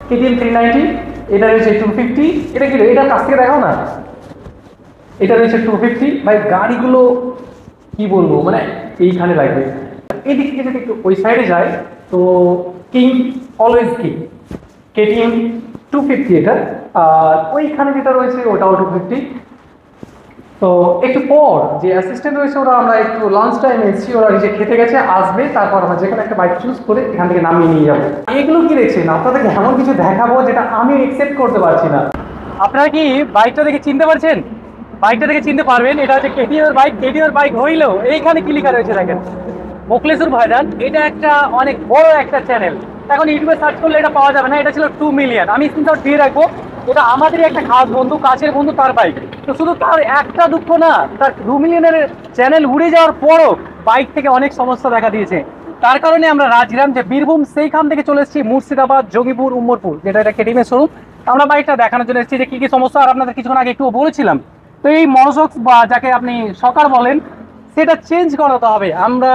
KTM 390, এটা রয়েছে 250। এটা কি এটার কাছ থেকে দেখাও না। এটা রয়েছে 250। ভাই গাড়িগুলো কি বলবো, মানে এইখানে লাগবে। এই দিক থেকে যদি একটু ওই সাইডে যায় তো কিং, অলওয়েজ কিং, কেটিএম 250 এটা। আর ওইখানে যেটা রয়েছে ওটাও 250। তো একটু পর যে অ্যাসিস্ট্যান্ট রয়েছে ওরা, আমরা একটু লাঞ্চ টাইমে এসেছি, ওরা নিজে খেতে গেছে, আসবে, তারপর আমরা যেখানে একটা বাইক চুজ করে এখান থেকে নামিয়ে নিয়ে যাবো। এগুলো কি দেখছেন, আপনাদেরকে এমন কিছু দেখাবো যেটা আমি একসেপ্ট করতে পারছি না। আপনারা কি বাইকটা দেখে চিনতে পারছেন? বাইকটা দেখে চিনতে পারবেন, এটা হচ্ছে কেটিএম এর বাইক। কেটিএম এর বাইক হইলেও এইখানে কি লেখা রয়েছে দেখেন, মোখলেসুর ভাইরান। এটা একটা অনেক বড় একটা চ্যানেল। এখন ইউটিউবে সার্চ করলে এটা পাওয়া যাবে না। এটা ছিল 2 মিলিয়ন। আমি স্ক্রিনশট দিয়ে রাখবো। এটা আমাদেরই একটা খাস বন্ধু, কাছের বন্ধু, তার বাইক। তো শুধু তার একটা দুঃখ না, তার 2 মিলিয়নের চ্যানেল উড়ে যাওয়ার পরও বাইক থেকে অনেক সমস্যা দেখা দিয়েছে। তার কারণে আমরা রাজগ্রাম যে বীরভূম, সেইখান থেকে চলে এসেছি মুর্শিদাবাদ, জঙ্গিপুর, উম্মরপুর, যেটা এটা কেটিএমের শোরুম। আমরা বাইকটা দেখানোর জন্য এসেছি যে কি কি সমস্যা, আর আপনাদের কিছুক্ষণ আগে একটু বলেছিলাম। তো এই মনোসক্স বা যাকে আপনি সকার বলেন, সেটা চেঞ্জ করাতে হবে। আমরা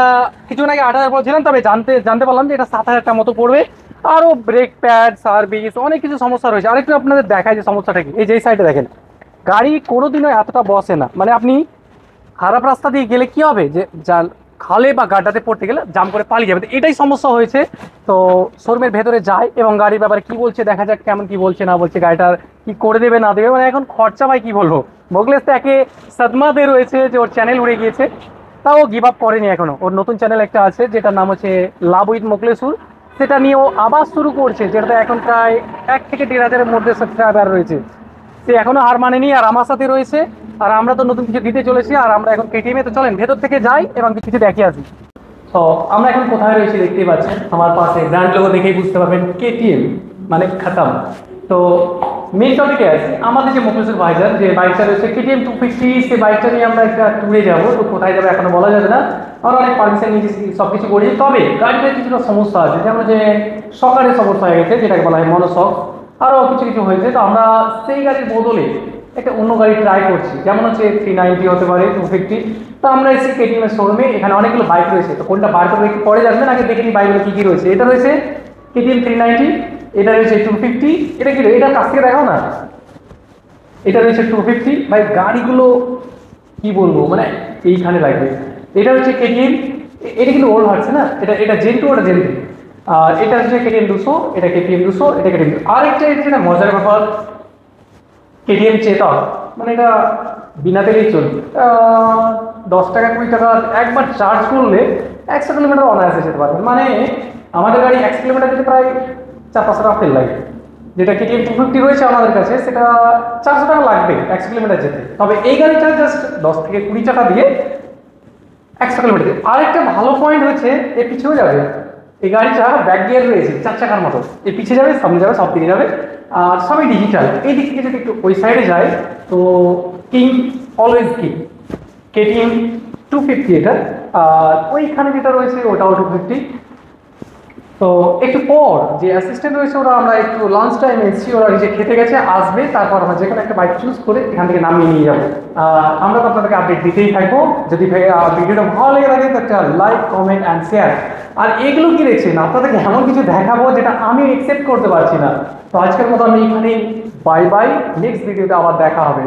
কিছুদিন আগে 8,000 বলছিলাম, তবে জানতে পারলাম যে এটা 7,000 টাকা মতো পড়বে। আরও ব্রেক প্যাড, সার্ভিস, অনেক কিছু সমস্যা রয়েছে। আরেকটু আপনাদের দেখায় যে সমস্যাটা কি। এই যে সাইডে দেখেন, গাড়ি কোনোদিনও এতটা বসে না। মানে আপনি খারাপ রাস্তা দিয়ে গেলে কি হবে, যে খালে বা গাড্ডাতে পড়তে গেলে জাম করে পালিয়ে যাবে। তো এটাই সমস্যা হয়েছে। তো শোরুমের ভেতরে যায় এবং গাড়ির ব্যাপারে কি বলছে দেখা যাক, কেমন কি বলছে না বলছে, গাড়িটার কি করে দেবে না দেবে। মানে এখন খরচা ভাই কি বলবো, মোখলেস তো একে সদমা দিয়ে রয়েছে যে ওর চ্যানেল উড়ে গিয়েছে। তাও গিভ আপ করেনি এখনো। ওর নতুন চ্যানেল একটা আছে যেটার নাম হচ্ছে লাভ উইথ মোখলেসুর। সেটা নিয়ে ও আবার শুরু করছে, যেটাতে এখন প্রায় 1 থেকে 1.5 হাজারের মধ্যে সাবস্ক্রাইবার রয়েছে। সে এখনো হার মানেনি, আর আমার সাথে রয়েছে। আর আমরা তো নতুন কিছু দিতে চলেছি। আর আমরা এখন কেটিএমে, তো চলেন ভেতর থেকে যাই এবং কিছু দেখে আসি। তো আমরা এখন কোথায় রয়েছি দেখতেই পাচ্ছেন, আমার পাশে ব্র্যান্ড লোগো দেখেই বুঝতে পারবেন কেটিএম মানে খতম। তো মেন টপিকে আসি, আমাদের যে মোখলেসুর ভাইজান যে বাইকটা রয়েছে কেটিএম 250, সেই বাইকটা নিয়ে আমরা একটা ট্যুরে যাবো। তো কোথায় যাবো এখনো বলা যাবে না, আমরা অনেক পারমিশন নিয়েছি, সব কিছু করি। তবে গাড়িটার কিছুটা সমস্যা আছে, যেমন যে সকারের সমস্যা হয়ে গেছে, যেটাকে বলা হয় মনোসক। আরও কিছু কিছু হয়েছে। তো আমরা সেই গাড়ির বদলে একটা অন্য গাড়ি ট্রাই করছি, যেমন হচ্ছে 390 হতে পারে, 250। তো আমরা এসেছি কেটিএম এর শোরুমে। এখানে অনেকগুলো বাইক রয়েছে, তো কোনটা বার করবে একটু পরে জানবেন। আগে দেখে নিই বাইকগুলো কী কী রয়েছে। এটা রয়েছে কেটিএম 390, এটা রয়েছে 250। এটা কি এটার কাছ থেকে দেখাও না। এটা রয়েছে 250। ভাই গাড়িগুলো কি বলবো, মানে এইখানে লাগবে। এটা হচ্ছে কেটিএম, এটা কিন্তু ওল্ড হচ্ছে না, এটা জেন 2, ওটা জেন 3। আর এটা হচ্ছে কেটিএম 200, এটা কেটিএম 200, এটা কেটিএম। আরেকটা যেটা মজার ব্যাপার, কেটিএম চেতক, মানে এটা বিনা তেলেই চলবে। 10 টাকা 20 টাকা একবার চার্জ করলে 100 কিলোমিটার অনায়াসে যেতে পারবেন। মানে আমাদের গাড়ি 100 কিলোমিটার যেতে প্রায় 400-500 টাকা তেল লাগে। যেটা কেটিএম 250 রয়েছে আমাদের কাছে, সেটা 400 টাকা লাগবে 100 কিলোমিটার যেতে। তবে এই গাড়িটা জাস্ট 10 থেকে 20 টাকা দিয়ে 100 কিলোমিটার। আরেকটা ভালো পয়েন্ট হচ্ছে, এ পিছিয়েও যাবে। এই গাড়িটা ব্যাক গিয়ার রয়েছে 4 চাকার মতো, এ পিছিয়ে যাবে, সামনে যাবে, সব দিকে যাবে। আর সবই ডিজিটাল। এই দিক থেকে যদি একটু ওই সাইডে যায় তো কিং, অলওয়েজ কিং, কেটিএম 250 এটা। আর ওইখানে যেটা রয়েছে ওটাও 250। তো একটু পর যে অ্যাসিস্ট্যান্ট রয়েছে ওরা, আমরা একটু লাঞ্চ টাইমে এসেছি, ওরা নিজে খেতে গেছে, আসবে, তারপর আমরা যেখানে একটা বাইক চুজ করে এখান থেকে নামিয়ে নিয়ে যাবো। আমরা তো আপনাদেরকে আপডেট দিতেই থাকবো। যদি ভিডিওটা ভালো লেগে থাকে তো একটা লাইক, কমেন্ট অ্যান্ড শেয়ার। আর এগুলো কি দেখছেন, আপনাদেরকে এমন কিছু দেখাবো যেটা আমি একসেপ্ট করতে পারছি না। তো আজকের মতো আমি এখানেই বাই বাই। নেক্সট ভিডিওতে আবার দেখা হবে।